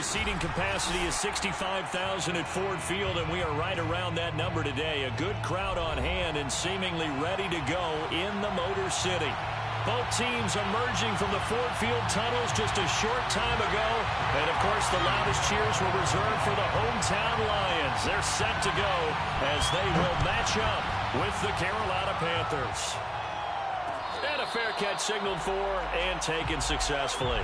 seating capacity is 65,000 at Ford Field, and we are right around that number today. A good crowd on hand and seemingly ready to go in the Motor City. Both teams emerging from the Ford Field tunnels just a short time ago. And, of course, the loudest cheers were reserved for the hometown Lions. They're set to go as they will match up with the Carolina Panthers. And a fair catch signaled for and taken successfully.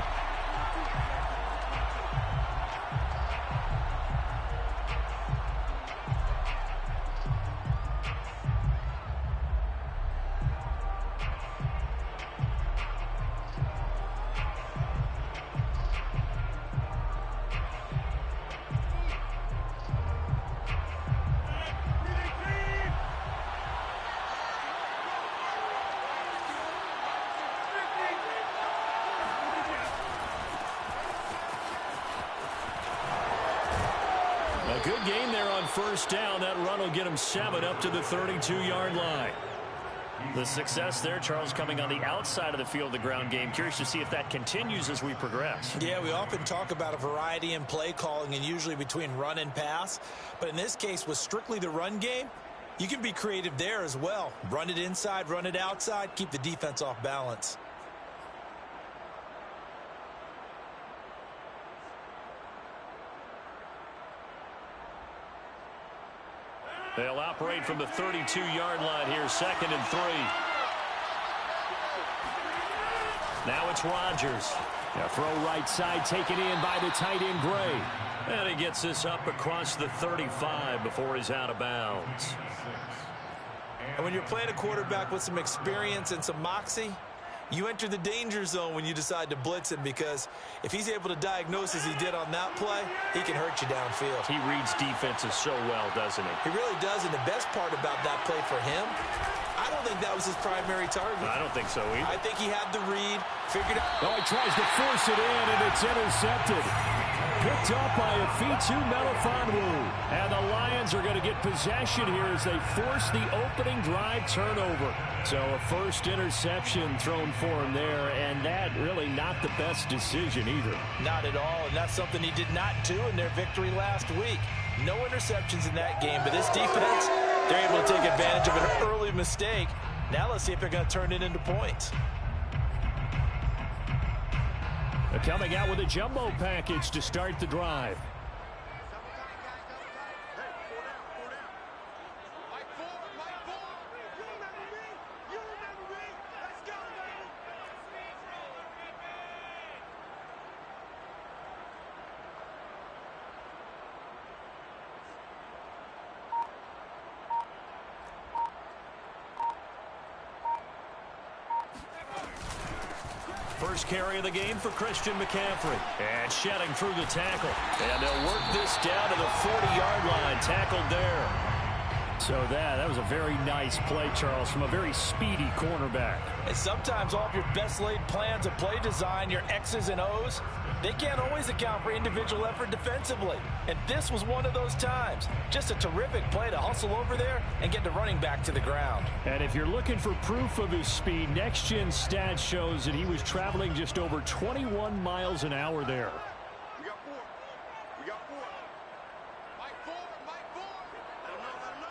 A good game there on first down. That run will get him 7 up to the 32-yard line. The success there, Charles, coming on the outside of the field, the ground game. Curious to see if that continues as we progress. Yeah, we often talk about a variety in play calling and usually between run and pass. But in this case, with strictly the run game, you can be creative there as well. Run it inside, run it outside, keep the defense off balance. They'll operate from the 32-yard line here, 2nd and 3. Now it's Rodgers. A throw right side taken in by the tight end Gray. And he gets this up across the 35 before he's out of bounds. And when you're playing a quarterback with some experience and some moxie, you enter the danger zone when you decide to blitz him, because if he's able to diagnose as he did on that play, he can hurt you downfield. He reads defenses so well, doesn't he? He really does, and the best part about that play for him, I don't think that was his primary target. I don't think so either. I think he had the read, figured out. Oh, he tries to force it in, and it's intercepted. Picked up by a Fitu Melifonwu. And the Lions are going to get possession here as they force the opening drive turnover. So a first interception thrown for him there, and that really not the best decision either. Not at all, and that's something he did not do in their victory last week. No interceptions in that game, but this defense, they're able to take advantage of an early mistake. Now let's see if they're going to turn it into points. They're coming out with a jumbo package to start the drive. First carry of the game for Christian McCaffrey. And shedding through the tackle. And they'll work this down to the 40-yard line. Tackled there. So that was a very nice play, Charles, from a very speedy cornerback. And sometimes all of your best laid plans of play design, your X's and O's, they can't always account for individual effort defensively. And this was one of those times. Just a terrific play to hustle over there and get the running back to the ground. And if you're looking for proof of his speed, Next Gen Stats shows that he was traveling just over 21 miles an hour there. We got 4. We got 4. Mike 4. Mike 4. Let him know. Let him know.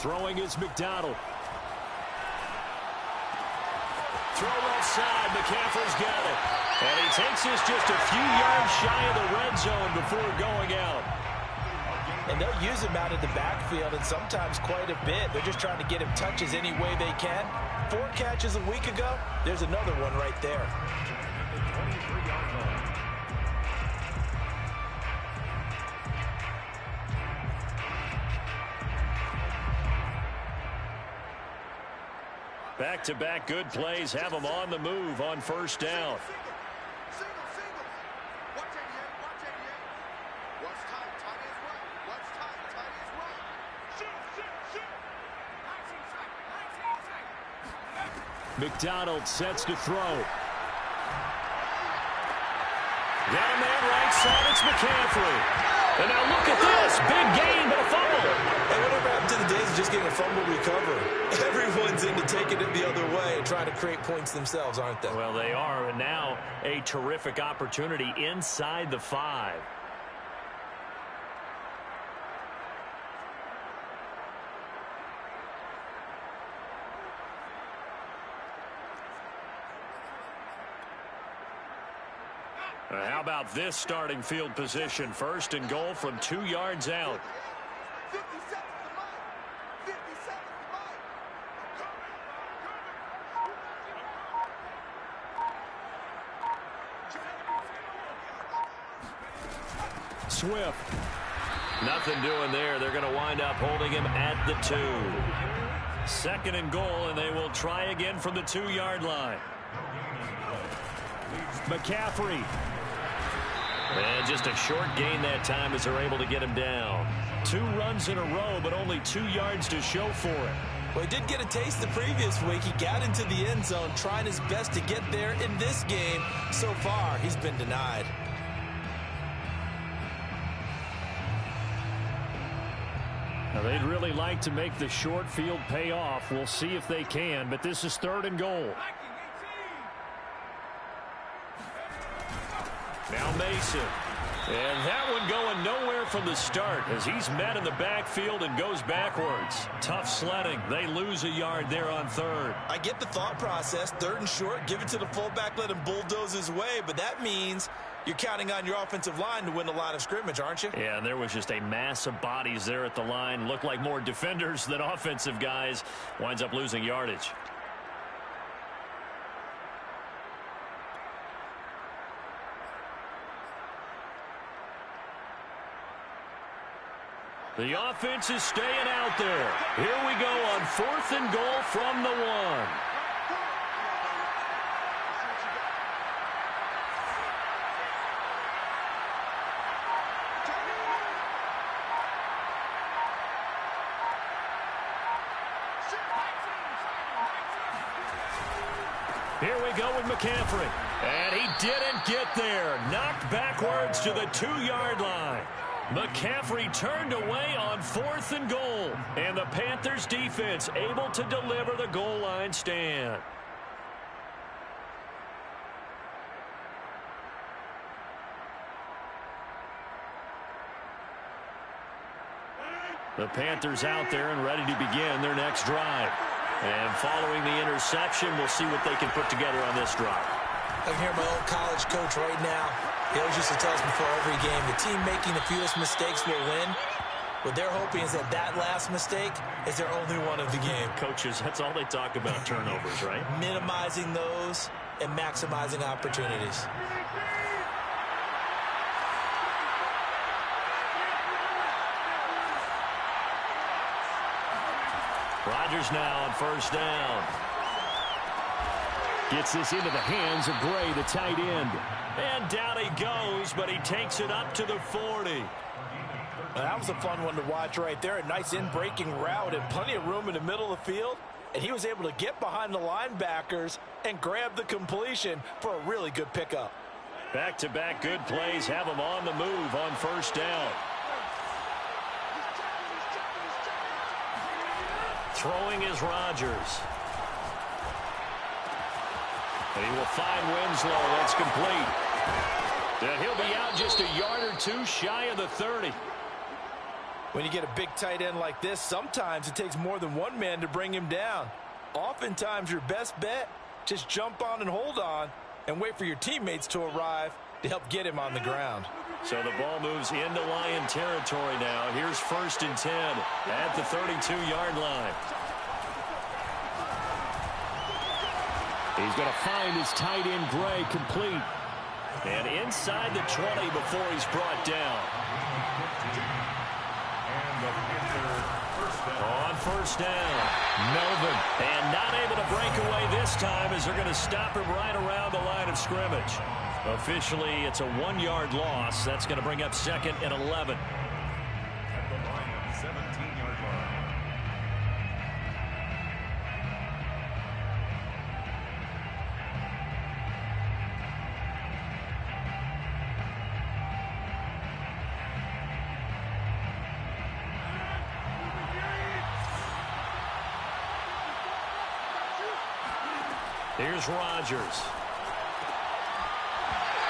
Throwing is McDonald. Throw left side. McCaffrey's got it. And he takes this just a few yards shy of the red zone before going out. And they'll use him out of the backfield, and sometimes quite a bit. They're just trying to get him touches any way they can. 4 catches a week ago. There's another one right there. Back-to-back good plays have them on the move on first down. Single. Watch 88. Watch 88. Watch tight. Tight is right. Watch tight. Tight is right. Shoot. McDonald sets to throw. Got a man right side. It's McCaffrey. And now look at this. Big gain, but a fumble. Hey, whatever happened to the days of just getting a fumble recovery? Everyone's into taking it the other way and trying to create points themselves, aren't they? Well, they are, and now a terrific opportunity inside the 5. How about this starting field position? First and goal from 2 yards out. 50 seconds to mine. 50 seconds to mine. Swift. Nothing doing there. They're going to wind up holding him at the 2. Second and goal, and they will try again from the 2-yard line. McCaffrey. And just a short gain that time as they're able to get him down. 2 runs in a row, but only 2 yards to show for it. Well, he did get a taste the previous week. He got into the end zone, trying his best to get there in this game. So far, he's been denied. Now, they'd really like to make the short field pay off. We'll see if they can, but this is third and goal. Now Mason. And that one going nowhere from the start as he's met in the backfield and goes backwards. Tough sledding. They lose a yard there on third. I get the thought process. Third and short, give it to the fullback, let him bulldoze his way. But that means you're counting on your offensive line to win the line of scrimmage, aren't you? Yeah, and there was just a mass of bodies there at the line. Looked like more defenders than offensive guys. Winds up losing yardage. The offense is staying out there. Here we go on 4th and goal from the 1. Here we go with McCaffrey. And he didn't get there. Knocked backwards to the 2-yard line. McCaffrey turned away on 4th and goal. And the Panthers defense able to deliver the goal line stand. The Panthers out there and ready to begin their next drive. And following the interception, we'll see what they can put together on this drive. I can hear my old college coach right now. He always used to tell us before every game, the team making the fewest mistakes will win. What they're hoping is that last mistake is their only one of the game. Coaches, that's all they talk about, turnovers, right? Minimizing those and maximizing opportunities. Rodgers now on first down. Gets this into the hands of Gray, the tight end. And down he goes, but he takes it up to the 40. That was a fun one to watch right there. A nice in-breaking route and plenty of room in the middle of the field. And he was able to get behind the linebackers and grab the completion for a really good pickup. Back-to-back good plays have him on the move on first down. Throwing is Rodgers. And he will find Winslow. That's complete. And he'll be out just a yard or two shy of the 30. When you get a big tight end like this, sometimes it takes more than one man to bring him down. Oftentimes, your best bet, just jump on and hold on and wait for your teammates to arrive to help get him on the ground. So the ball moves into Lion territory now. Here's 1st and 10 at the 32-yard line. He's going to find his tight end, Gray, complete. And inside the 20 before he's brought down. On first down, Melvin. And not able to break away this time as they're going to stop him right around the line of scrimmage. Officially, it's a 1-yard loss. That's going to bring up 2nd and 11. At the Lions' 17-yard line. Here's Rodgers.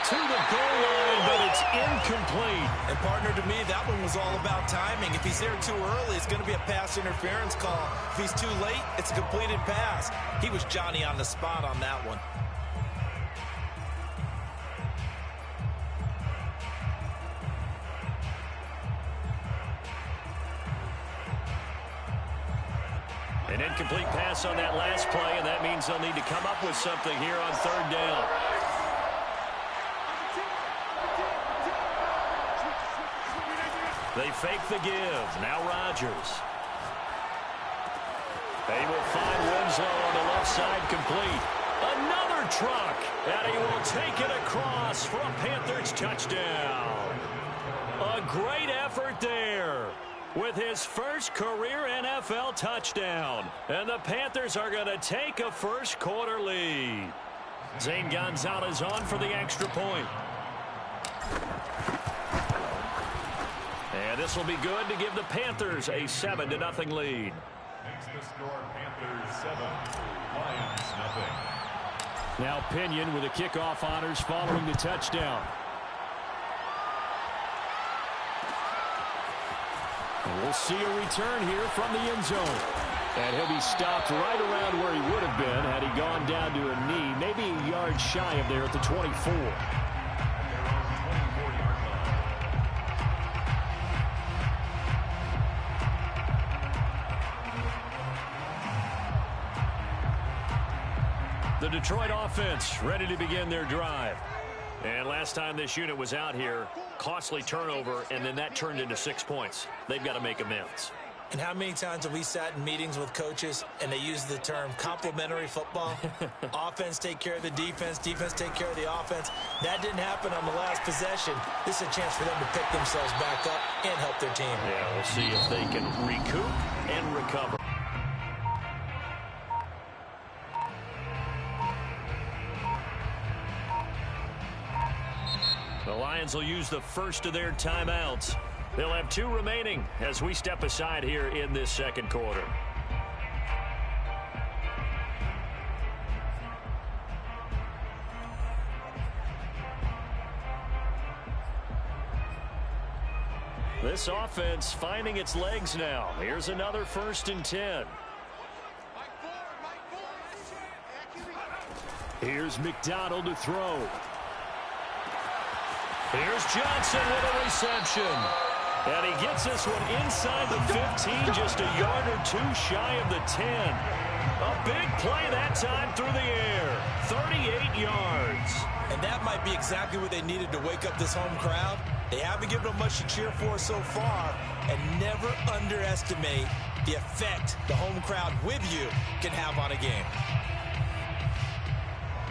To the goal line, but it's incomplete. And partner, to me, that one was all about timing. If he's there too early, it's going to be a pass interference call. If he's too late, it's a completed pass. He was Johnny on the spot on that one. An incomplete pass on that last play, and that means they'll need to come up with something here on third down. They fake the give. Now Rodgers. They will find Winslow on the left side, complete. Another truck, and he will take it across for a Panthers touchdown. A great effort there with his first career NFL touchdown. And the Panthers are going to take a first quarter lead. Zane Gonzalez on for the extra point. And this will be good to give the Panthers a 7-0 lead. Makes the score Panthers 7, Lions nothing. Now Pinion with the kickoff honors following the touchdown. And we'll see a return here from the end zone. And he'll be stopped right around where he would have been had he gone down to a knee, maybe a yard shy of there at the 24. The Detroit offense ready to begin their drive. And last time this unit was out here, costly turnover, and then that turned into 6 points. They've got to make amends. And how many times have we sat in meetings with coaches and they use the term complementary football? Offense take care of the defense, defense take care of the offense. That didn't happen on the last possession. This is a chance for them to pick themselves back up and help their team. Yeah, we'll see if they can recoup and recover. The Lions will use the first of their timeouts. They'll have 2 remaining as we step aside here in this second quarter. This offense finding its legs now. Here's another 1st and 10. Here's McDonald to throw. Here's Johnson with a reception. And he gets this one inside the 15, just a yard or 2 shy of the 10. A big play that time through the air. 38 yards. And that might be exactly what they needed to wake up this home crowd. They haven't given them much to cheer for so far. And never underestimate the effect the home crowd with you can have on a game.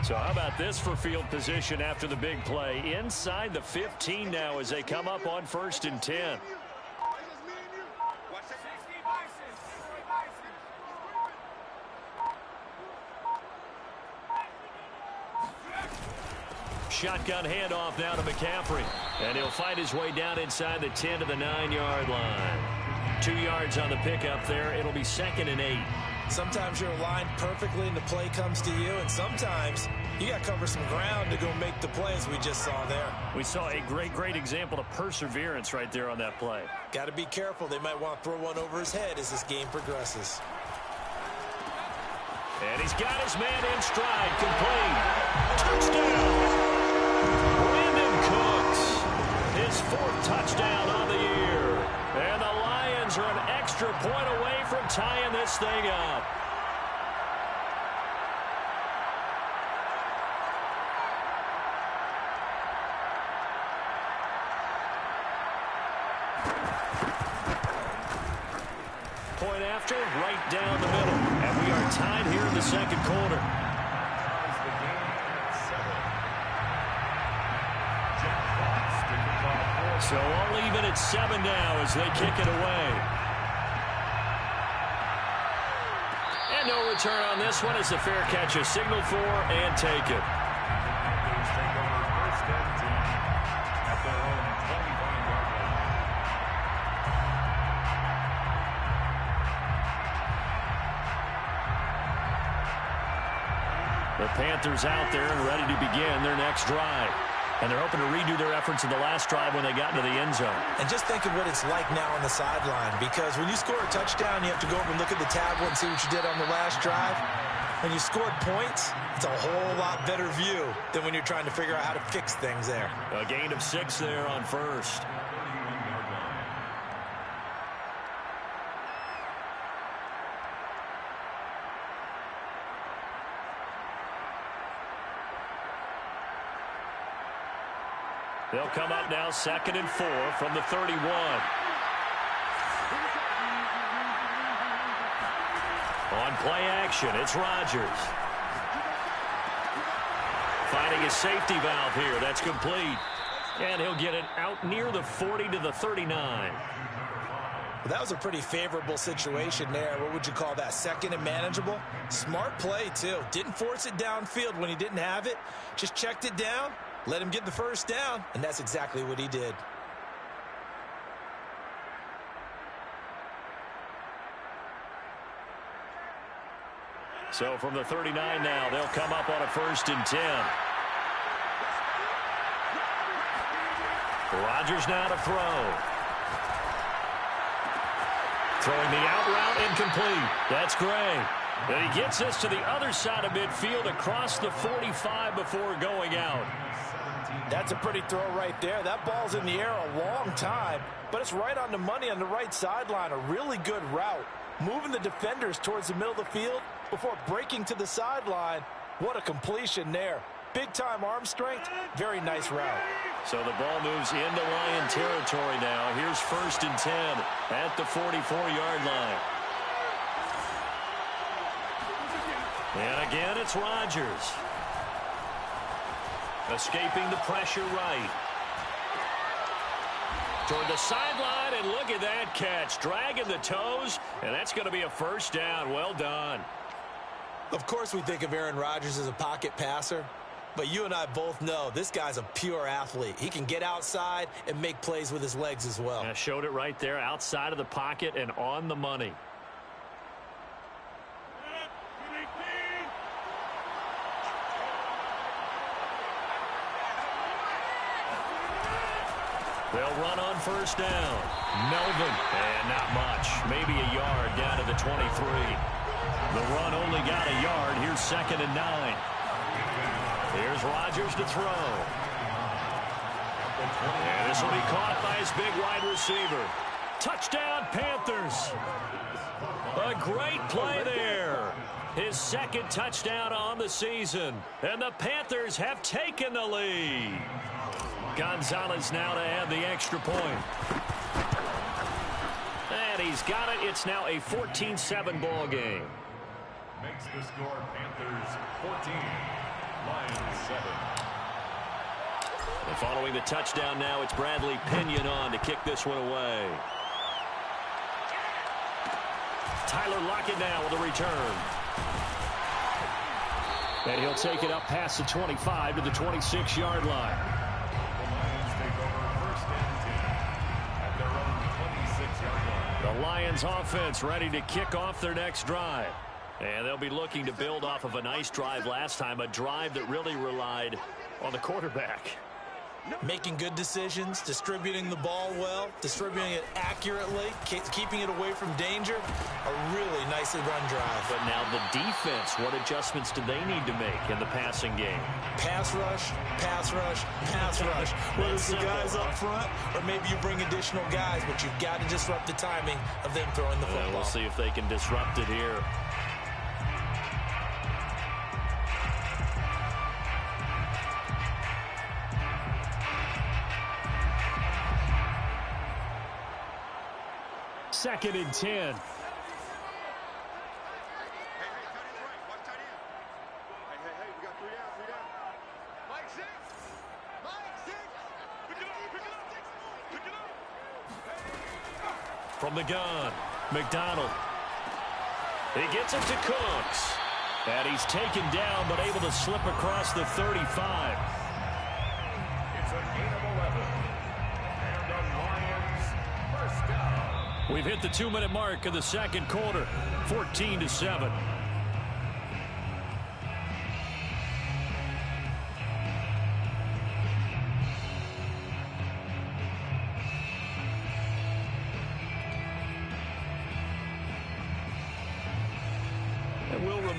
So how about this for field position after the big play? Inside the 15 now as they come up on 1st and 10. Shotgun handoff now to McCaffrey. And he'll fight his way down inside the 10 to the 9-yard line. 2 yards on the pickup there. It'll be 2nd and 8. Sometimes you're aligned perfectly and the play comes to you, and sometimes you got to cover some ground to go make the play, as we just saw there. We saw a great example of perseverance right there on that play. Got to be careful. They might want to throw one over his head as this game progresses. And he's got his man in stride, complete. Touchdown! Brandon Cooks, his 4th touchdown on the year. And the Lions are an extra point away from tying this thing up. Point after, right down the middle. And we are tied here in the second quarter. So all even at 7 now as they kick it away. And no return on this one as the fair catch is signaled for and taken. Panthers take over 1st and 10 at their own 25-yard line. The Panthers out there and ready to begin their next drive. And they're hoping to redo their efforts in the last drive when they got into the end zone. And just think of what it's like now on the sideline, because when you score a touchdown, you have to go over and look at the tablet and see what you did on the last drive. When you scored points, it's a whole lot better view than when you're trying to figure out how to fix things there. A gain of 6 there on first. They'll come up now 2nd and 4 from the 31. On play action, it's Rodgers. Finding his safety valve here. That's complete. And he'll get it out near the 40 to the 39. Well, that was a pretty favorable situation there. What would you call that? 2nd and manageable? Smart play, too. Didn't force it downfield when he didn't have it. Just checked it down. Let him get the first down, and that's exactly what he did. So from the 39 now, they'll come up on a 1st and 10. Rodgers now to throw. Throwing the out route incomplete. That's Gray. And he gets this to the other side of midfield across the 45 before going out. That's a pretty throw right there. That ball's in the air a long time, but it's right on the money on the right sideline. A really good route. Moving the defenders towards the middle of the field before breaking to the sideline. What a completion there. Big-time arm strength. Very nice route. So the ball moves into Lion territory now. Here's 1st and 10 at the 44-yard line. And again, it's Rodgers. Escaping the pressure right. Toward the sideline, and look at that catch. Dragging the toes, and that's going to be a 1st down. Well done. Of course we think of Aaron Rodgers as a pocket passer, but you and I both know this guy's a pure athlete. He can get outside and make plays with his legs as well. Yeah, showed it right there, outside of the pocket and on the money. They'll run on 1st down. Melvin, and not much. Maybe a yard down to the 23. The run only got a yard. Here's 2nd and 9. Here's Rodgers to throw. And this will be caught by his big wide receiver. Touchdown, Panthers. A great play there. His 2nd touchdown on the season. And the Panthers have taken the lead. Gonzalez now to add the extra point. And he's got it. It's now a 14-7 ball game. Makes the score Panthers 14, Lions 7. And following the touchdown now, it's Bradley Pinion on to kick this one away. Tyler Lockett now with a return. And he'll take it up past the 25 to the 26-yard line. The Lions offense ready to kick off their next drive. And they'll be looking to build off of a nice drive last time, a drive that really relied on the quarterback. Making good decisions, distributing the ball well, distributing it accurately, keeping it away from danger. A really nicely run drive. But now the defense, what adjustments do they need to make in the passing game? Pass rush, pass rush, pass rush. Whether it's the guys up front or maybe you bring additional guys, but you've got to disrupt the timing of them throwing the football. We'll see if they can disrupt it here. Second and 10. Hey, tight end's right. Watch tight end. Hey, we got 3 down. Mike 6. Pick it up. From the gun, McDonald. He gets it to Cooks. And he's taken down, but able to slip across the 35. It's a gain of 11. And the Lions 1st down. We've hit the 2-minute mark of the second quarter, 14-7.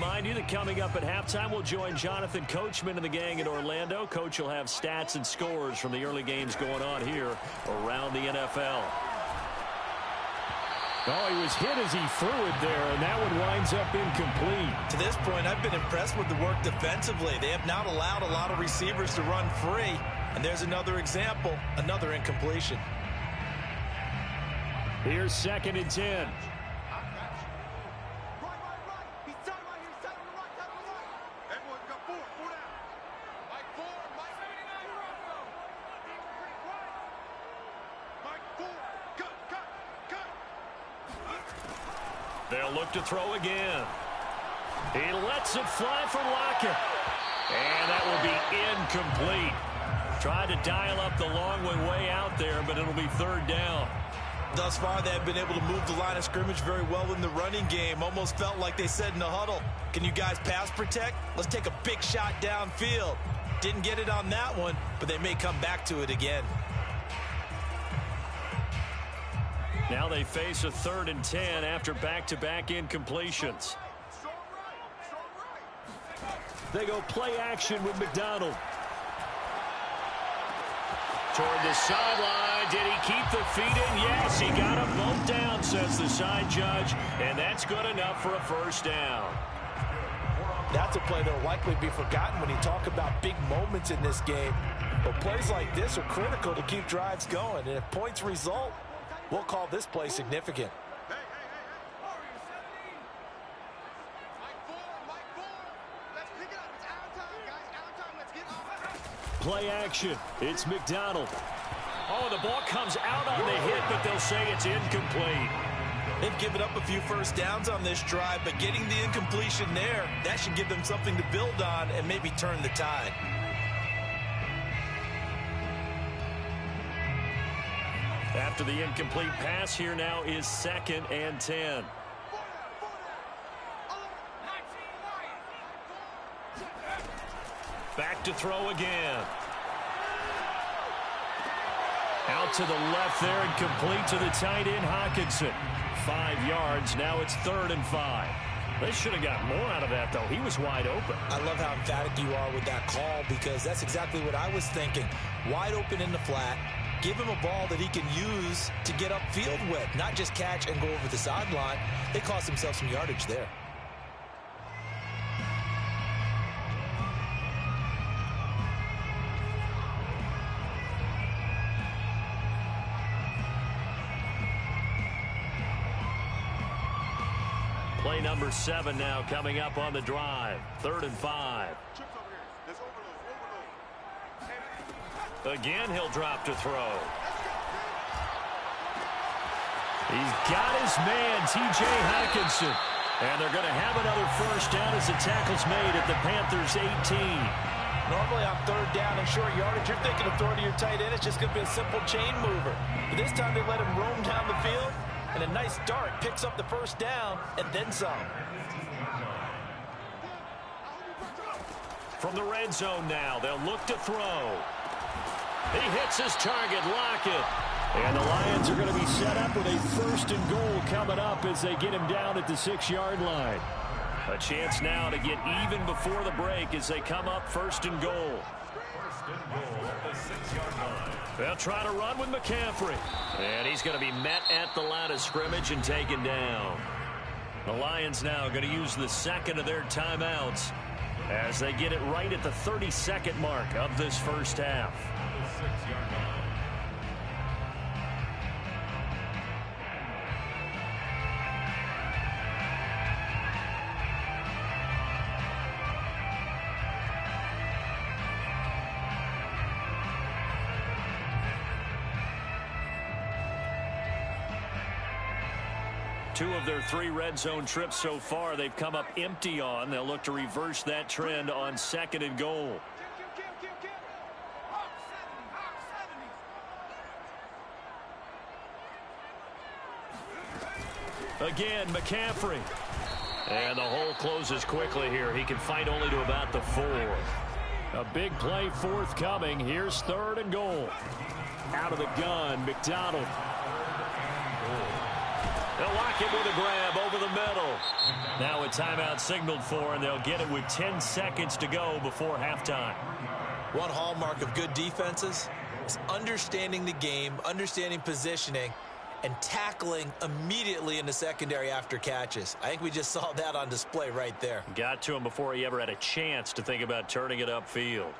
remind you that coming up at halftime, we'll join Jonathan Coachman and the gang in Orlando. Coach will have stats and scores from the early games going on here around the NFL. Oh, he was hit as he threw it there, and that one winds up incomplete. To this point, I've been impressed with the work defensively. They have not allowed a lot of receivers to run free. And there's another example, another incompletion. Here's 2nd and 10. They'll look to throw again. He lets it fly for Lockett. And that will be incomplete. Tried to dial up the long one way out there, but it'll be 3rd down. Thus far, they have been able to move the line of scrimmage very well in the running game. Almost felt like they said in the huddle, can you guys pass protect? Let's take a big shot downfield. Didn't get it on that one, but they may come back to it again. Now they face a 3rd and 10 after back-to-back incompletions. They go play action with McDonald. Toward the sideline. Did he keep the feet in? Yes, he got them both down, says the side judge. And that's good enough for a 1st down. That's a play that will likely be forgotten when you talk about big moments in this game. But plays like this are critical to keep drives going. And if points result, we'll call this play significant. Play action. It's McDonald. Oh, the ball comes out on the hit, but they'll say it's incomplete. They've given up a few 1st downs on this drive, but getting the incompletion there, that should give them something to build on and maybe turn the tide. After the incomplete pass, here now is 2nd and 10. Back to throw again. Out to the left there and complete to the tight end, Hockenson. 5 yards. Now it's 3rd and 5. They should have got more out of that, though. He was wide open. I love how emphatic you are with that call because that's exactly what I was thinking. Wide open in the flat. Give him a ball that he can use to get upfield with, not just catch and go over the sideline. They cost themselves some yardage there. Play number 7 now coming up on the drive. 3rd and 5. Again, he'll drop to throw. He's got his man, T.J. Hockenson. And they're going to have another 1st down as the tackle's made at the Panthers' 18. Normally on 3rd down and short yardage, you're thinking of throwing to your tight end. It's just going to be a simple chain mover. But this time they let him roam down the field. And a nice dart picks up the 1st down and then some. From the red zone now, they'll look to throw. He hits his target, Lockett. And the Lions are going to be set up with a 1st and goal coming up as they get him down at the 6-yard line. A chance now to get even before the break as they come up 1st and goal. 1st and goal at the 6-yard line. They'll try to run with McCaffrey. And he's going to be met at the line of scrimmage and taken down. The Lions now going to use the 2nd of their timeouts as they get it right at the 32nd mark of this 1st half. The 6-yard line. Two of their 3 red zone trips so far they've come up empty on. They'll look to reverse that trend on 2nd and goal. Again, McCaffrey. And the hole closes quickly here. He can fight only to about the 4. A big play forthcoming. Here's 3rd and goal. Out of the gun, McDonald. They'll lock it with a grab over the middle. Now a timeout signaled for, and they'll get it with 10 seconds to go before halftime. One hallmark of good defenses is understanding the game, understanding positioning, and tackling immediately in the secondary after catches. I think we just saw that on display right there. Got to him before he ever had a chance to think about turning it upfield.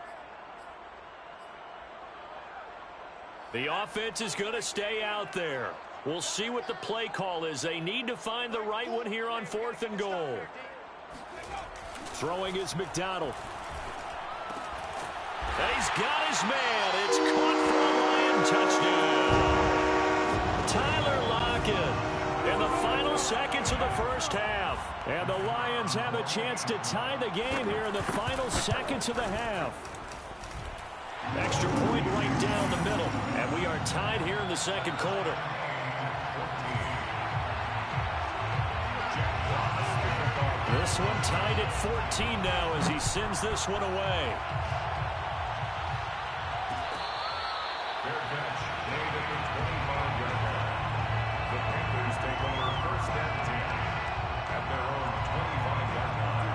The offense is going to stay out there. We'll see what the play call is. They need to find the right one here on 4th and goal. Throwing is McDonald. And he's got his man. It's caught for a Lion touchdown. Tyler Lockett in the final seconds of the first half. And the Lions have a chance to tie the game here in the final seconds of the half. Extra point right down the middle. And we are tied here in the second quarter. This one tied at 14 now as he sends this one away. Fair catch made at the 25-yard line. The Panthers take over 1st and 10 at their own 25-yard line.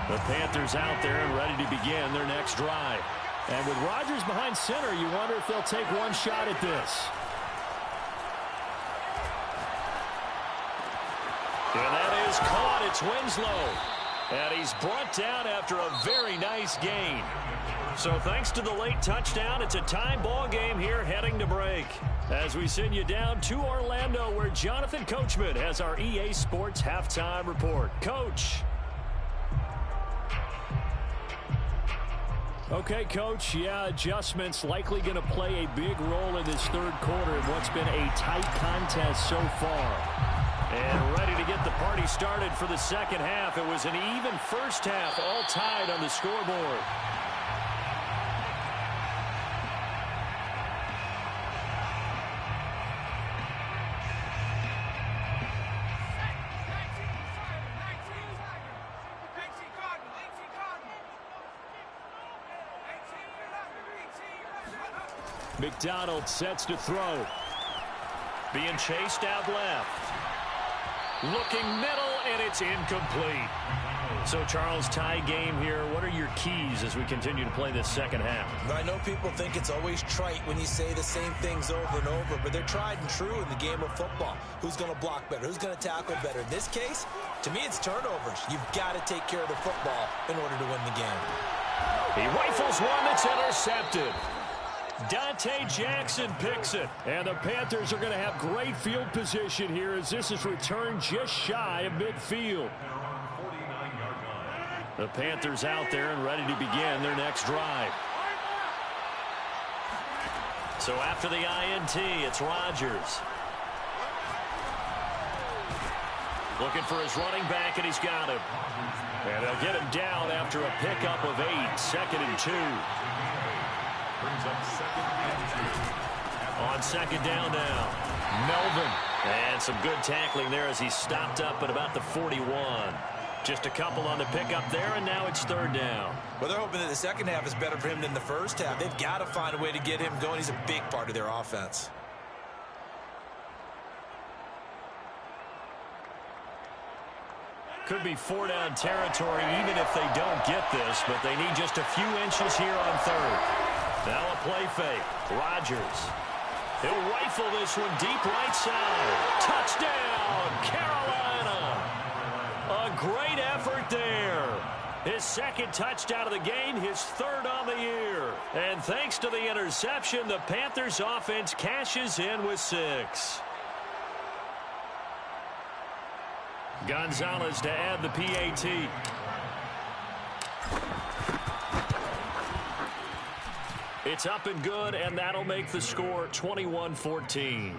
The Panthers out there and ready to begin their next drive. And with Rodgers behind center, you wonder if they'll take one shot at this. And that is caught. It's Winslow. And he's brought down after a very nice gain. So thanks to the late touchdown, it's a tie ball game here heading to break. As we send you down to Orlando, where Jonathan Coachman has our EA Sports halftime report. Coach. Okay, Coach, yeah, adjustments likely going to play a big role in this third quarter in what's been a tight contest so far. And ready to get the party started for the second half. It was an even first half, all tied on the scoreboard. McDonald sets to throw. Being chased out left. Looking middle, and it's incomplete. So, Charles, tie game here. What are your keys as we continue to play this second half? I know people think it's always trite when you say the same things over and over, but they're tried and true in the game of football. Who's going to block better? Who's going to tackle better? In this case, to me, it's turnovers. You've got to take care of the football in order to win the game. He rifles one that's intercepted. Dante Jackson picks it. And the Panthers are going to have great field position here as this is returned just shy of midfield. The Panthers out there and ready to begin their next drive. So after the INT, it's Rodgers. Looking for his running back, and he's got him. And they'll get him down after a pickup of 8, 2nd and 2. Brings up 2nd and 2. On second down now, Melvin. And some good tackling there as he stopped up at about the 41. Just a couple on the pickup there, and now it's 3rd down. Well, they're hoping that the second half is better for him than the first half. They've got to find a way to get him going. He's a big part of their offense. Could be 4-down territory even if they don't get this, but they need just a few inches here on 3rd. Now a play fake. Rodgers. He'll rifle this one deep right side. Touchdown, Carolina. A great effort there. His 2nd touchdown of the game, his 3rd on the year. And thanks to the interception, the Panthers offense cashes in with 6. Gonzalez to add the PAT. It's up and good, and that'll make the score 21-14.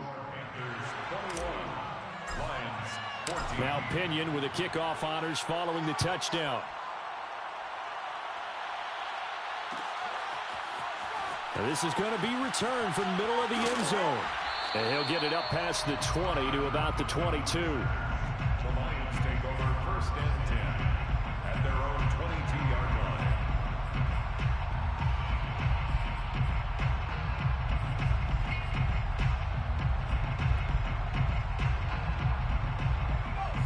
Now Pinion with the kickoff honors following the touchdown. Now this is going to be returned from middle of the end zone. And he'll get it up past the 20 to about the 22. The Lions take over 1st and 10 at their own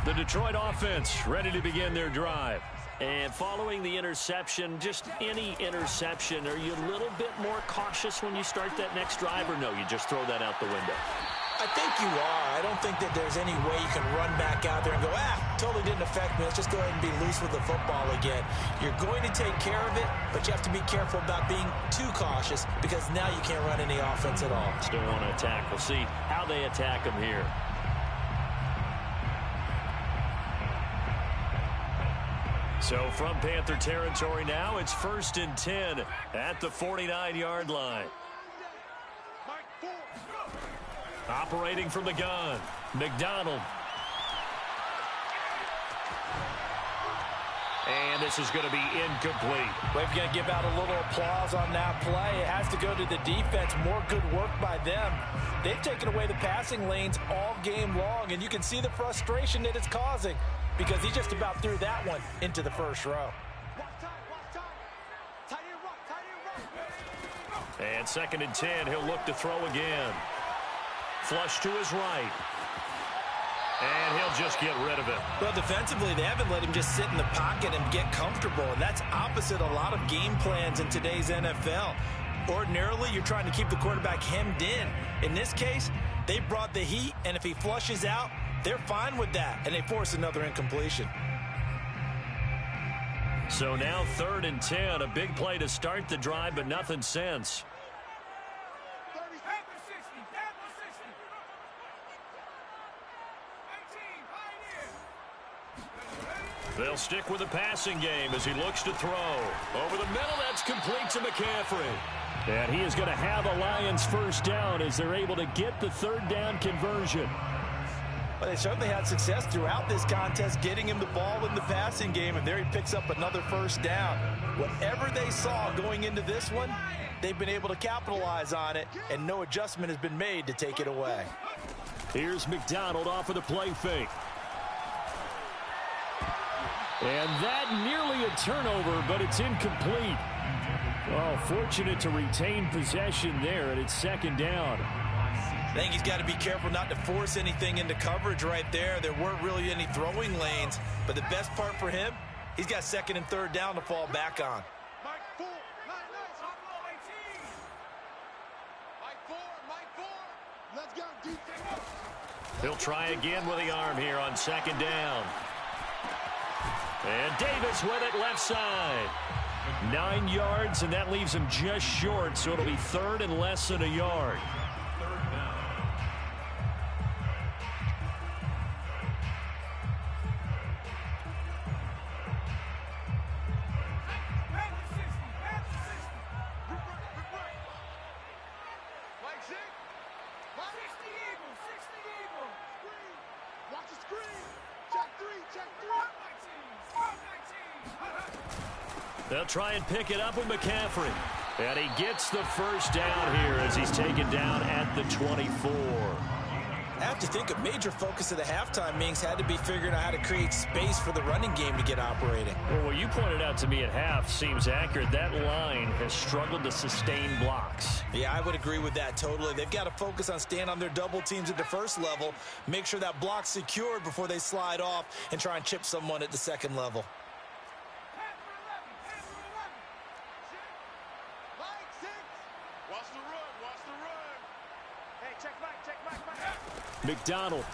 The Detroit offense ready to begin their drive. And following the interception, just any interception, are you a little bit more cautious when you start that next drive, or no, you just throw that out the window? I think you are. I don't think that there's any way you can run back out there and go, totally didn't affect me. Let's just go ahead and be loose with the football again. You're going to take care of it, but you have to be careful about being too cautious because now you can't run any offense at all. Still want to attack. We'll see how they attack them here. So from Panther territory now, it's 1st and 10 at the 49-yard line. Operating from the gun, McDonald. And this is going to be incomplete. Well, if you're going to give out a little applause on that play, it has to go to the defense. More good work by them. They've taken away the passing lanes all game long, and you can see the frustration that it's causing because he just about threw that one into the first row. And 2nd and 10, he'll look to throw again. Flush to his right. And he'll just get rid of it. Well, defensively, they haven't let him just sit in the pocket and get comfortable, and that's opposite a lot of game plans in today's NFL. Ordinarily, you're trying to keep the quarterback hemmed in. In this case, they brought the heat, and if he flushes out, they're fine with that, and they force another incompletion. So now 3rd and 10, a big play to start the drive, but nothing since. They'll stick with the passing game as he looks to throw. Over the middle, that's complete to McCaffrey. And he is going to have a Lions first down as they're able to get the 3rd down conversion. Well, they certainly had success throughout this contest getting him the ball in the passing game, and there he picks up another first down. Whatever they saw going into this one, they've been able to capitalize on it, and no adjustment has been made to take it away. Here's McDonald off of the play fake. And that nearly a turnover, but it's incomplete. Oh, fortunate to retain possession there, and it's 2nd down. I think he's got to be careful not to force anything into coverage right there. There weren't really any throwing lanes, but the best part for him, he's got 2nd and 3rd down to fall back on. He'll try again with the arm here on 2nd down. And Davis with it left side. 9 yards, and that leaves him just short, so it'll be 3rd and less than a yard. They'll try and pick it up with McCaffrey. And he gets the first down here as he's taken down at the 24. I have to think a major focus of the halftime meetings had to be figuring out how to create space for the running game to get operating. Well, what you pointed out to me at half seems accurate. That line has struggled to sustain blocks. Yeah, I would agree with that totally. They've got to focus on staying on their double teams at the first level, make sure that block's secured before they slide off and try and chip someone at the 2nd level. McDonald.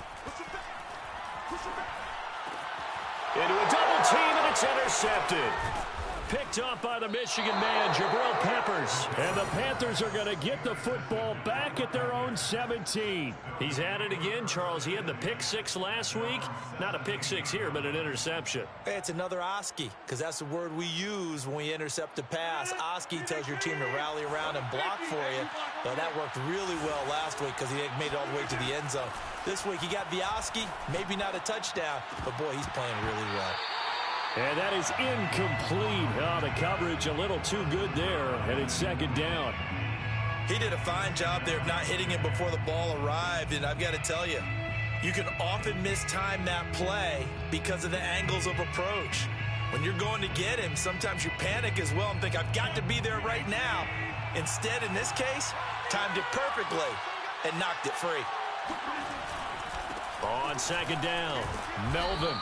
Into a double team, and it's intercepted. Picked off by the Michigan man, Jabril Peppers. And the Panthers are going to get the football back at their own 17. He's at it again, Charles. He had the pick 6 last week. Not a pick 6 here, but an interception. Hey, it's another Oski, because that's the word we use when we intercept a pass. Oski tells your team to rally around and block for you. But that worked really well last week because he made it all the way to the end zone. This week he got the Oski, maybe not a touchdown, but boy, he's playing really well. And that is incomplete. Oh, the coverage a little too good there, and it's 2nd down. He did a fine job there of not hitting him before the ball arrived, and I've got to tell you, you can often mistime that play because of the angles of approach. When you're going to get him, sometimes you panic as well and think, I've got to be there right now. Instead, in this case, timed it perfectly and knocked it free. On second down, Melvin.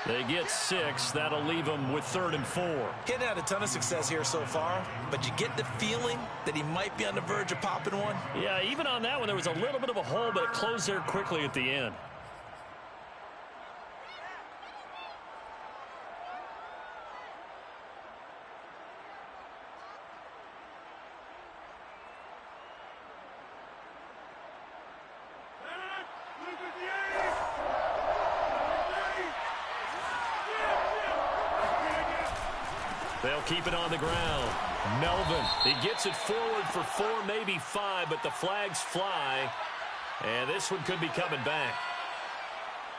They get 6. That'll leave them with 3rd and 4. He hadn't had a ton of success here so far, but you get the feeling that he might be on the verge of popping one. Yeah, even on that one, there was a little bit of a hole, but it closed there quickly at the end. They'll keep it on the ground. Melvin, he gets it forward for 4, maybe 5, but the flags fly. And this one could be coming back.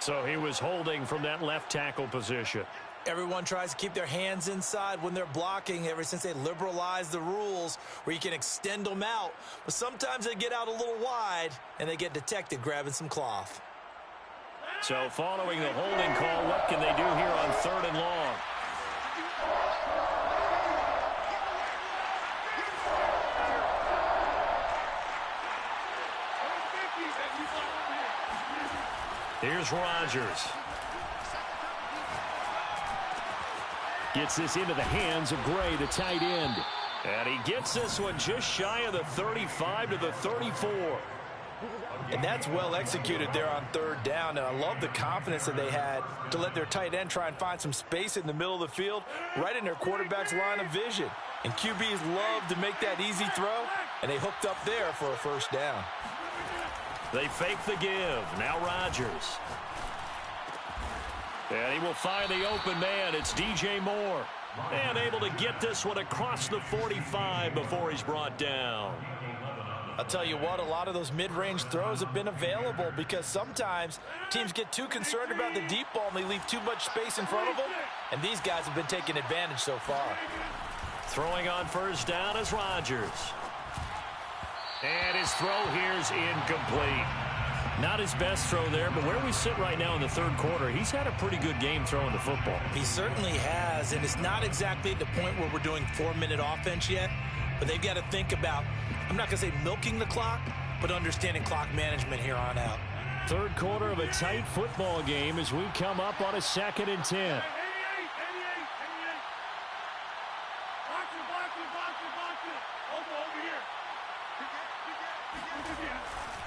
So he was holding from that left tackle position. Everyone tries to keep their hands inside when they're blocking ever since they liberalized the rules where you can extend them out. But sometimes they get out a little wide and they get detected grabbing some cloth. So following the holding call, what can they do here on 3rd and long? Here's Rodgers. Gets this into the hands of Gray, the tight end. And he gets this one just shy of the 35 to the 34. And that's well executed there on 3rd down. And I love the confidence that they had to let their tight end try and find some space in the middle of the field, right in their quarterback's line of vision. And QBs love to make that easy throw, and they hooked up there for a 1st down. They fake the give. Now Rodgers. And he will find the open man. It's DJ Moore. And able to get this one across the 45 before he's brought down. I'll tell you what, a lot of those mid-range throws have been available because sometimes teams get too concerned about the deep ball and they leave too much space in front of them. And these guys have been taking advantage so far. Throwing on 1st down is Rodgers. And his throw here's incomplete. Not his best throw there, but where we sit right now in the 3rd quarter, he's had a pretty good game throwing the football. He certainly has, and it's not exactly at the point where we're doing 4-minute offense yet, but they've got to think about, I'm not going to say milking the clock, but understanding clock management here on out. 3rd quarter of a tight football game as we come up on a 2nd and 10.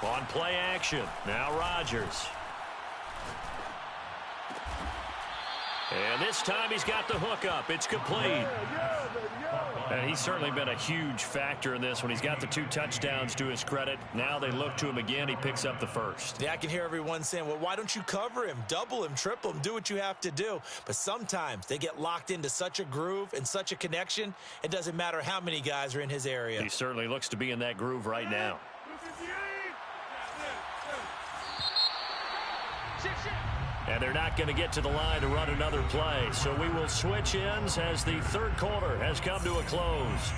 On play action, now Rodgers. And this time he's got the hook up. It's complete. And he's certainly been a huge factor in this when he's got the 2 touchdowns to his credit. Now they look to him again. He picks up the 1st. Yeah, I can hear everyone saying, well, why don't you cover him, double him, triple him, do what you have to do. But sometimes they get locked into such a groove and such a connection, it doesn't matter how many guys are in his area. He certainly looks to be in that groove right now. And they're not going to get to the line to run another play. So we will switch ends as the 3rd quarter has come to a close.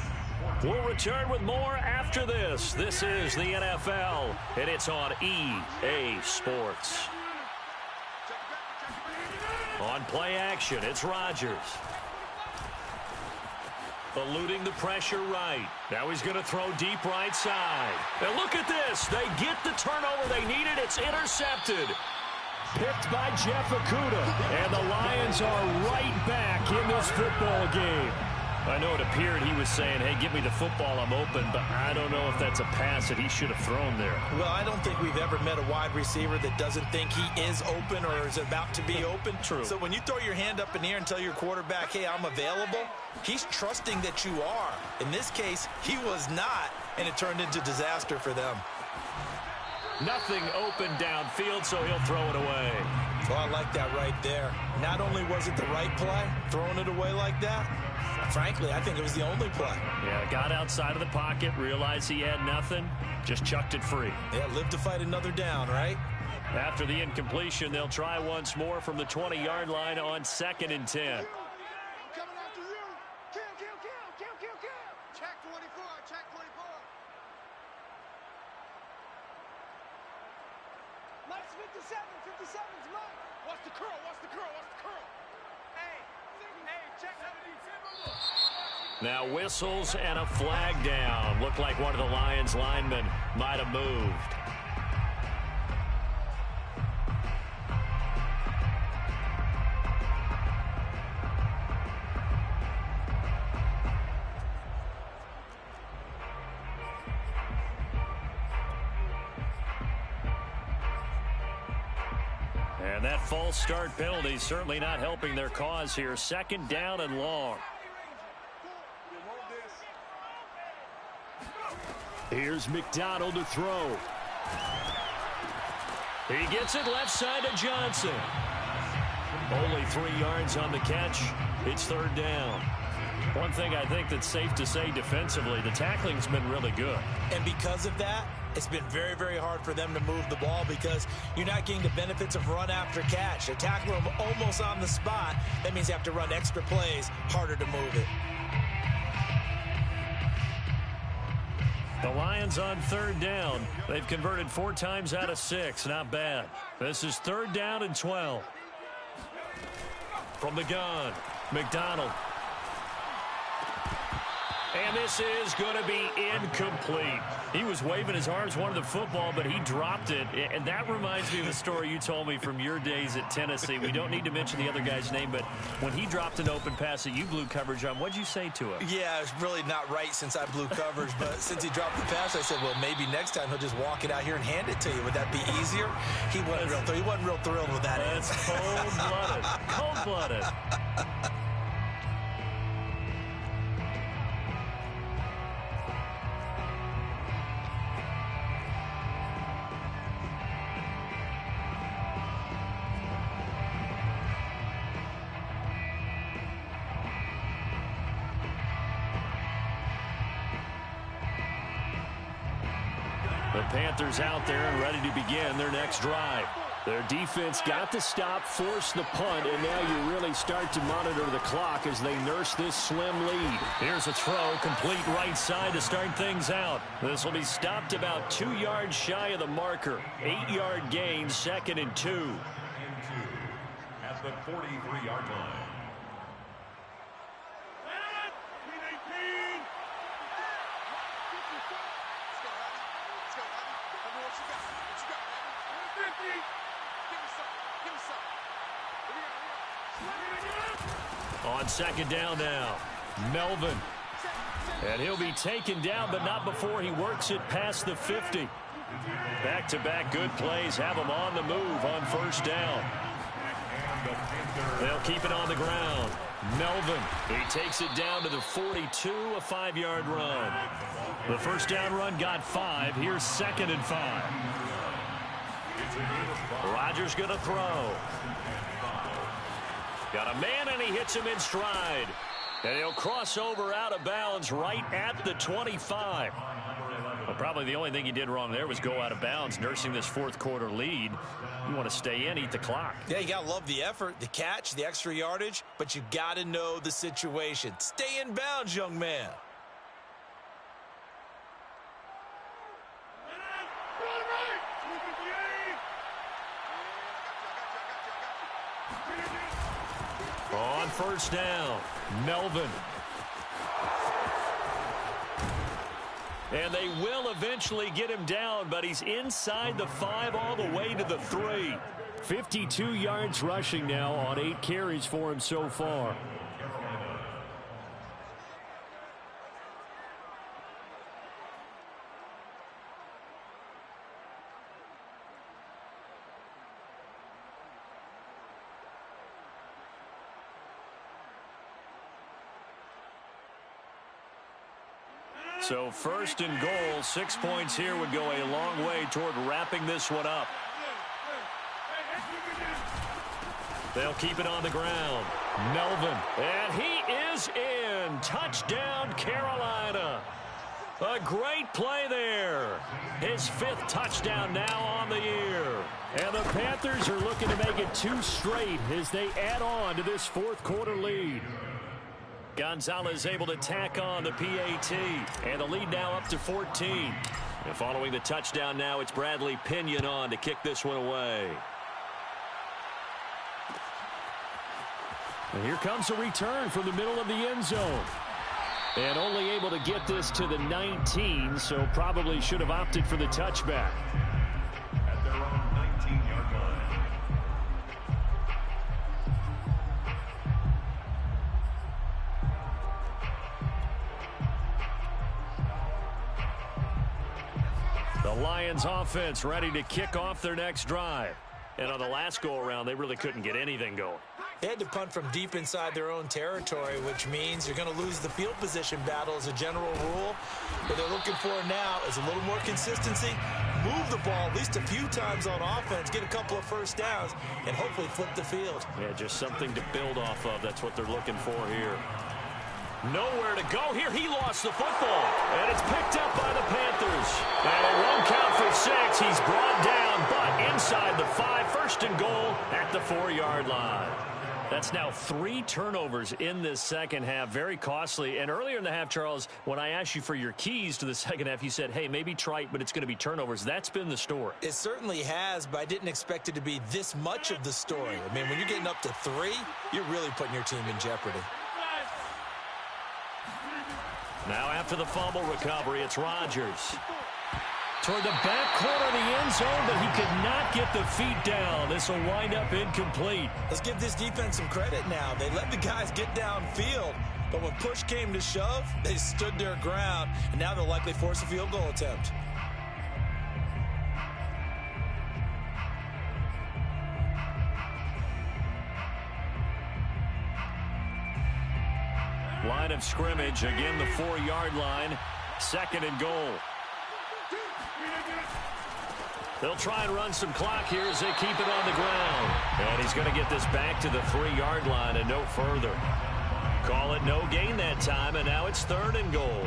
We'll return with more after this. This is the NFL, and it's on EA Sports. On play action, it's Rodgers. Eluding the pressure right. Now he's going to throw deep right side. And look at this. They get the turnover they needed. It's intercepted. Picked by Jeff Okudah. And the Lions are right back in this football game. I know it appeared he was saying, hey, give me the football, I'm open, but I don't know if that's a pass that he should have thrown there. Well, I don't think we've ever met a wide receiver that doesn't think he is open or is about to be open. True. So when you throw your hand up in the air and tell your quarterback, hey, I'm available, he's trusting that you are. In this case, he was not, and it turned into disaster for them. Nothing open downfield, so he'll throw it away. Well, I like that right there. Not only was it the right play, throwing it away like that, frankly, I think it was the only play. Yeah, got outside of the pocket, realized he had nothing, just chucked it free. Yeah, live to fight another down, right? After the incompletion, they'll try once more from the 20-yard line on 2nd and 10. Coming after you. Kill. Check 24. Check 24. Mike's 57. 57's Mike. What's the curl? Hey, check 17. Now whistles and a flag down. Looked like one of the Lions linemen might have moved. And that false start penalty certainly not helping their cause here. Second down and long. Here's McDonald to throw. He gets it left side to Johnson. Only 3 yards on the catch. It's third down. One thing I think that's safe to say defensively, the tackling's been really good. And because of that, it's been very, very hard for them to move the ball because you're not getting the benefits of run after catch. They tackle them almost on the spot. That means you have to run extra plays, harder to move it. The Lions on third down. They've converted 4 times out of 6. Not bad. This is third down and 12. From the gun, McDonald. And this is going to be incomplete. He was waving his arms, wanted the football, but he dropped it. And that reminds me of the story you told me from your days at Tennessee. We don't need to mention the other guy's name, but when he dropped an open pass that you blew coverage on, what'd you say to him? Yeah, it's really not right since I blew coverage, but since he dropped the pass, I said, well, maybe next time he'll just walk it out here and hand it to you. Would that be easier? He wasn't real thrilled with that. That's cold-blooded. Cold-blooded. The Panthers out there and ready to begin their next drive. Their defense got the stop, forced the punt, and now you really start to monitor the clock as they nurse this slim lead. Here's a throw, complete right side to start things out. This will be stopped about 2 yards shy of the marker. 8-yard gain, 2nd and 2. At the 43-yard line. On second down now, Melvin. And he'll be taken down, but not before he works it past the 50. Back-to-back good plays have him on the move on first down. They'll keep it on the ground. Melvin, he takes it down to the 42, a 5-yard run. The first down run got 5. Here's 2nd and 5. Rodgers going to throw. Got a man, and he hits him in stride. And he'll cross over out of bounds right at the 25. Well, probably the only thing he did wrong there was go out of bounds, nursing this fourth quarter lead. You want to stay in, eat the clock. Yeah, you got to love the effort, the catch, the extra yardage, but you got to know the situation. Stay in bounds, young man. On first down, Melvin. And they will eventually get him down, but he's inside the 5 all the way to the 3. 52 yards rushing now on 8 carries for him so far. So first and goal, 6 points here would go a long way toward wrapping this one up. They'll keep it on the ground. Melvin, and he is in. Touchdown, Carolina. A great play there. His 5th touchdown now on the year. And the Panthers are looking to make it 2 straight as they add on to this fourth quarter lead. Gonzalez able to tack on the PAT, and the lead now up to 14. And following the touchdown now, it's Bradley Pinion on to kick this one away. And here comes a return from the middle of the end zone. And only able to get this to the 19, so probably should have opted for the touchback. At their own 19-yard line. The Lions offense ready to kick off their next drive. And on the last go-around, they really couldn't get anything going. They had to punt from deep inside their own territory, which means you're going to lose the field position battle as a general rule. What they're looking for now is a little more consistency, move the ball at least a few times on offense, get a couple of first downs, and hopefully flip the field. Yeah, just something to build off of. That's what they're looking for here. Nowhere to go here. He lost the football, and it's picked up by the Panthers. And it won't count for 6. He's brought down, but inside the 5, first and goal at the 4-yard line. That's now 3 turnovers in this second half. Very costly. And earlier in the half, Charles, when I asked you for your keys to the second half, you said, hey, maybe trite, but it's going to be turnovers. That's been the story. It certainly has, but I didn't expect it to be this much of the story. I mean, when you're getting up to 3, you're really putting your team in jeopardy. Now after the fumble recovery, it's Rodgers. Toward the back corner of the end zone, but he could not get the feet down. This will wind up incomplete. Let's give this defense some credit now. They let the guys get downfield, but when push came to shove, they stood their ground, and now they'll likely force a field goal attempt. Line of scrimmage, again the 4-yard line, second and goal. They'll try and run some clock here as they keep it on the ground. And he's going to get this back to the 3-yard line and no further. Call it no gain that time, and now it's third and goal.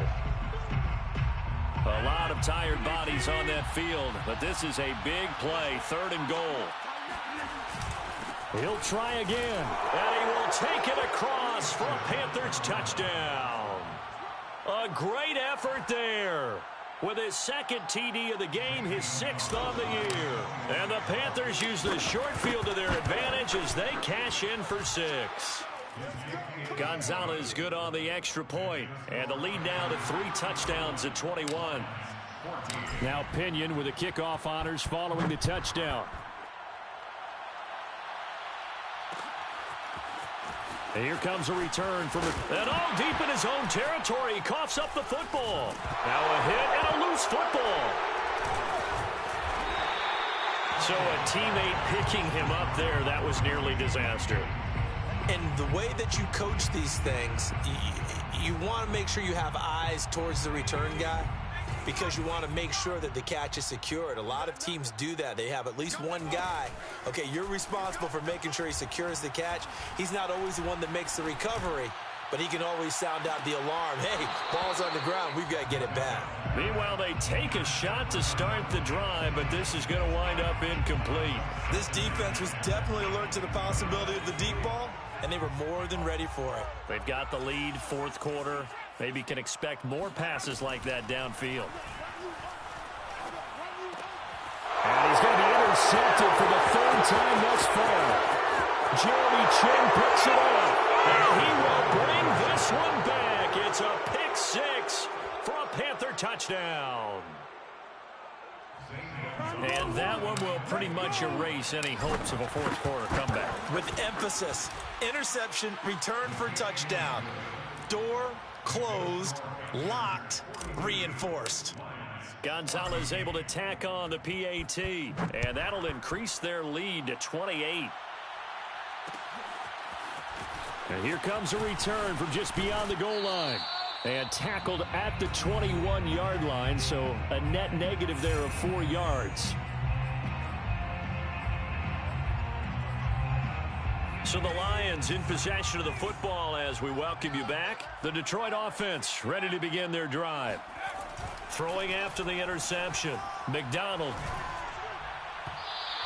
A lot of tired bodies on that field, but this is a big play, third and goal. He'll try again, and he will take it across for a Panthers touchdown. A great effort there. With his second TD of the game, his 6th on the year. And the Panthers use the short field to their advantage as they cash in for 6. Gonzalez good on the extra point. And the lead now to 3 touchdowns at 21. Now Pinion with the kickoff honors following the touchdown. And here comes a return from and all deep in his own territory. He coughs up the football. Now a hit and a loose football. So a teammate picking him up there, that was nearly disaster. And the way that you coach these things, you want to make sure you have eyes towards the return guy, because you want to make sure that the catch is secured. A lot of teams do that. They have at least one guy. Okay, you're responsible for making sure he secures the catch. He's not always the one that makes the recovery, but he can always sound out the alarm. Hey, ball's on the ground. We've got to get it back. Meanwhile, they take a shot to start the drive, but this is going to wind up incomplete. This defense was definitely alert to the possibility of the deep ball, and they were more than ready for it. They've got the lead, fourth quarter. Maybe can expect more passes like that downfield. And he's going to be intercepted for the 3rd time thus far. Jeremy Chin picks it up. And he will bring this one back. It's a pick 6 for a Panther touchdown. And that one will pretty much erase any hopes of a fourth quarter comeback. With emphasis, interception, return for touchdown. Door closed, locked, reinforced. Gonzalez able to tack on the PAT, and that'll increase their lead to 28. And here comes a return from just beyond the goal line. And tackled at the 21-yard line, so a net negative there of 4 yards. So the Lions in possession of the football as we welcome you back. The Detroit offense ready to begin their drive. Throwing after the interception, McDonald.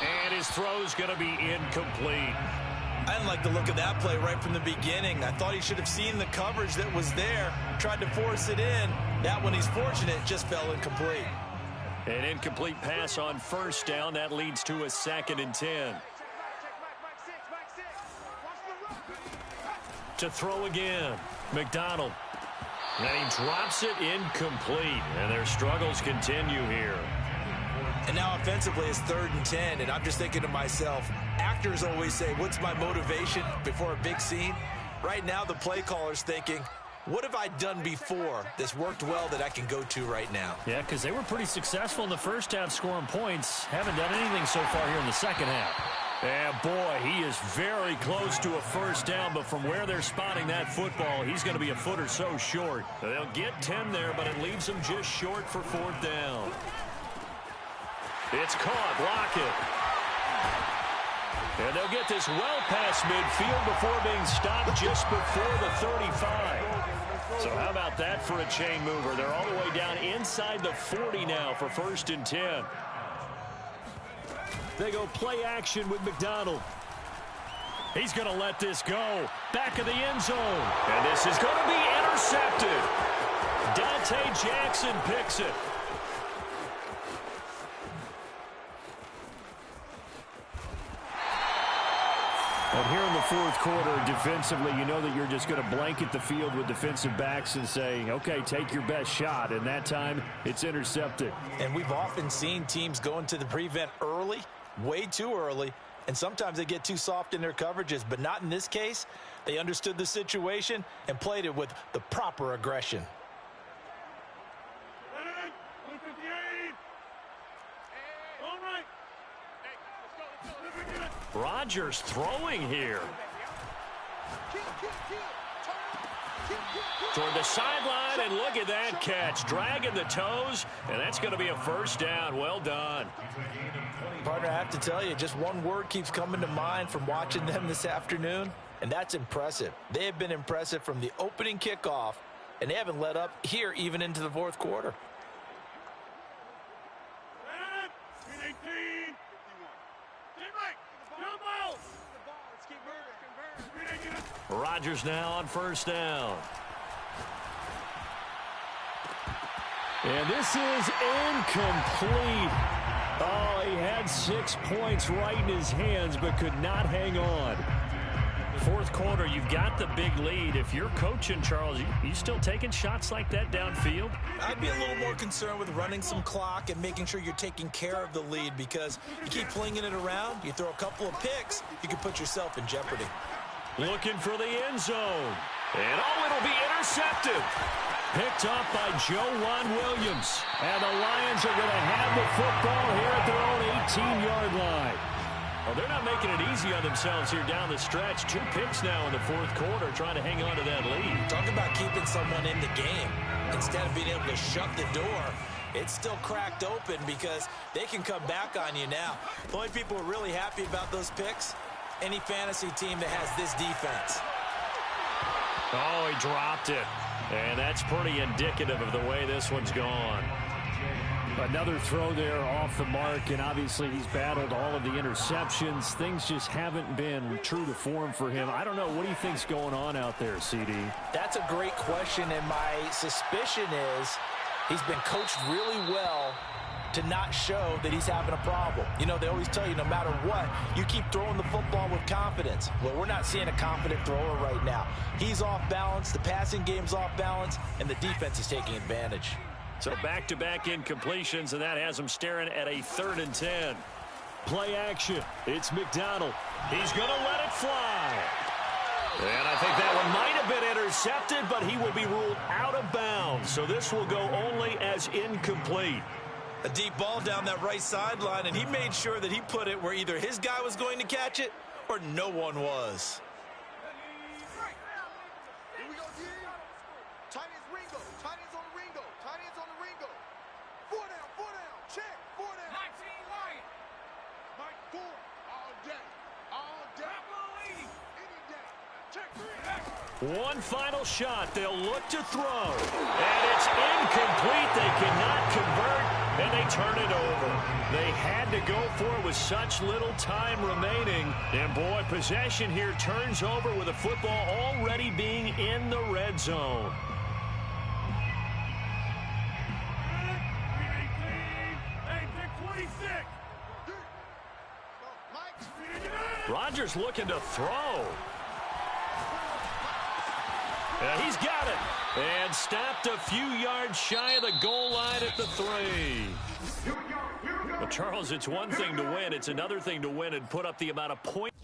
And his throw's going to be incomplete. I didn't like the look of that play right from the beginning. I thought he should have seen the coverage that was there, tried to force it in. That one, he's fortunate, just fell incomplete. An incomplete pass on first down. That leads to a 2nd and 10. To throw again, McDonald. And he drops it incomplete. And their struggles continue here. And now offensively it's 3rd and 10, and I'm just thinking to myself, actors always say, what's my motivation before a big scene? Right now the play caller's thinking, What have I done before that's worked well that I can go to right now? Yeah, because they were pretty successful in the first half scoring points. Haven't done anything so far here in the second half. And boy, he is very close to a first down, but from where they're spotting that football, he's going to be a foot or so short. They'll get 10 there, but it leaves them just short for fourth down. It's caught. Lockett. And they'll get this well past midfield before being stopped just before the 35. So how about that for a chain mover? They're all the way down inside the 40 now for 1st and 10. They go play action with McDonald. He's going to let this go. Back of the end zone. And this is going to be intercepted. Dante Jackson picks it. And here in the fourth quarter, defensively, you know that you're just going to blanket the field with defensive backs and say, okay, take your best shot. And that time, it's intercepted. And we've often seen teams go into the prevent early, way too early, and sometimes they get too soft in their coverages. But not in this case. They understood the situation and played it with the proper aggression. Rodgers throwing here. Toward the sideline, and look at that catch. Dragging the toes, and that's going to be a first down. Well done. Partner, I have to tell you, just one word keeps coming to mind from watching them this afternoon, and that's impressive. They have been impressive from the opening kickoff, and they haven't let up here even into the fourth quarter. Rodgers now on first down. And this is incomplete. Oh, he had 6 points right in his hands, but could not hang on. Fourth quarter, you've got the big lead. If you're coaching, Charles, you still taking shots like that downfield? I'd be a little more concerned with running some clock and making sure you're taking care of the lead, because you keep flinging it around, you throw a couple of picks, you can put yourself in jeopardy. Looking for the end zone. And oh, it'll be intercepted. Picked up by Juan Williams. And the Lions are going to have the football here at their own 18-yard line. Well, they're not making it easy on themselves here down the stretch. 2 picks now in the fourth quarter, trying to hang on to that lead. Talk about keeping someone in the game. Instead of being able to shut the door, it's still cracked open because they can come back on you now. The only people who are really happy about those picks, any fantasy team that has this defense. Oh, he dropped it. And that's pretty indicative of the way this one's gone. Another throw there off the mark, and obviously he's battled all of the interceptions. Things just haven't been true to form for him. I don't know. What do you think's going on out there, CD? That's a great question, and my suspicion is he's been coached really well to not show that he's having a problem. You know, they always tell you no matter what, you keep throwing the football with confidence. Well, we're not seeing a confident thrower right now. He's off balance, the passing game's off balance, and the defense is taking advantage. So back-to-back incompletions, and that has him staring at a 3rd and 10. Play action. It's McDonald. He's going to let it fly. And I think that one might have been intercepted, but he will be ruled out of bounds. So this will go only as incomplete. A deep ball down that right sideline, and he made sure that he put it where either his guy was going to catch it or no one was. Here we go, G. Tight ends Ringo. Tight ends on the Ringo. Tight ends on the Ringo. 4 down. Check. 4 down. 19 Lions. Mike 4. All day. All day. Any day. Check 3. One final shot. They'll look to throw. And it's incomplete. They cannot convert, and they turn it over. They had to go for it with such little time remaining. And, boy, possession here turns over with the football already being in the red zone. Rodgers looking to throw. And he's got it. And stopped a few yards shy of the goal line at the 3. Well, Charles, it's one thing to win. It's another thing to win and put up the amount of points.